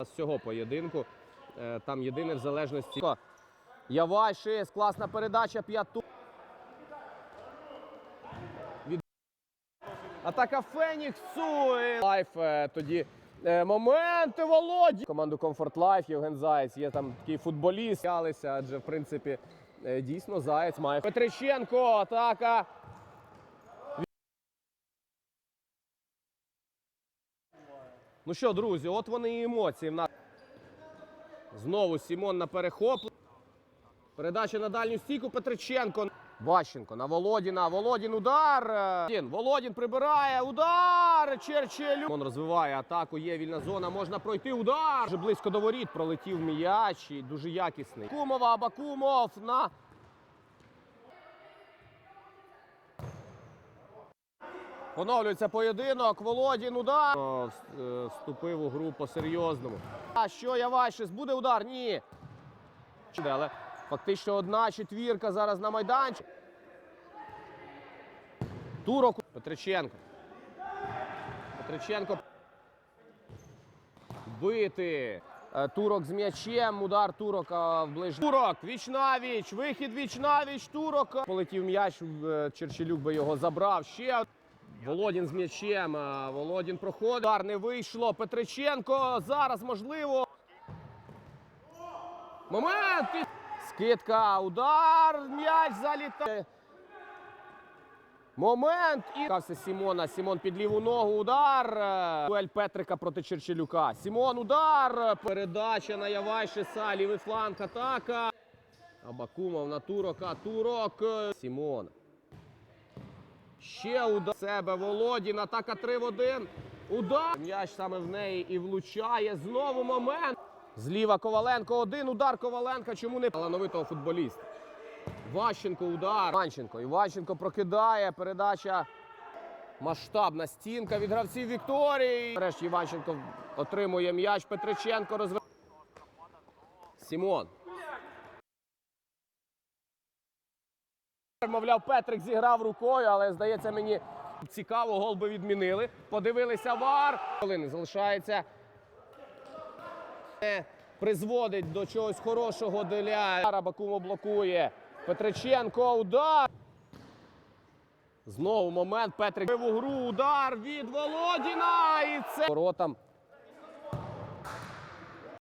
З цього поєдинку. Там єдине в залежності. Явайшис, класна передача, п'яту. Атака Феніксу. Лайф тоді. Моменти Володі. Команду Comfort Life, Євген Заєць. Є там такий футболіст. Адже, в принципі, дійсно Заєць має. Петриченко, атака. Ну що, друзі, от вони і емоції. Знову Сімон на перехоплення. Передача на дальню стійку. Петриченко. Ващенко на Володіна. Володін удар. Володін прибирає. Удар. Черчелю. Сімон розвиває атаку. Є вільна зона. Можна пройти. Удар. Дуже близько до воріт пролетів м'яч. І дуже якісний. Абакумова. Абакумов на... Поновлюється поєдинок. Володін удар. Вступив у гру по-серйозному. А що Явайшис? Буде удар? Ні. Але фактично одна четвірка зараз на майданчик. Турок. Петриченко. Петриченко. Бити. Турок з м'ячем. Удар Турока в ближній. Турок. Віч-навіч. Вихід віч-навіч. Турок. Полетів м'яч. Черчелюк би його забрав. Ще. Володін з м'ячем. Володін проходить. Удар не вийшло. Петриченко. Зараз можливо. Момент. Скидка. Удар. М'яч залітає. Момент. І кався Сімона. Сімон під ліву ногу. Удар. Дуель Петрика проти Черчелюка. Сімон. Удар. Передача на Явайшиса. Лівий фланг. Атака. Абакумов на Турока. Турок. Сімон. Ще удар. Себе Володін. Атака 3-1. Удар. М'яч саме в неї і влучає. Знову момент. Зліва Коваленко. Один удар Коваленка. Чому не талановитого футболіста? Ващенко удар. Іванченко. Іванченко прокидає. Передача. Масштабна стінка від гравців Вікторії. Нарешті Іванченко отримує м'яч. Петриченко розвиває. Сімон. Мовляв, Петрик зіграв рукою, але, здається, мені цікаво, гол би відмінили. Подивилися ВАР. Хвилини залишається. Призводить до чогось хорошого для Абакумов блокує. Петриченко, удар. Знову момент. Петрик в угру, удар від Володіна. І це воротам.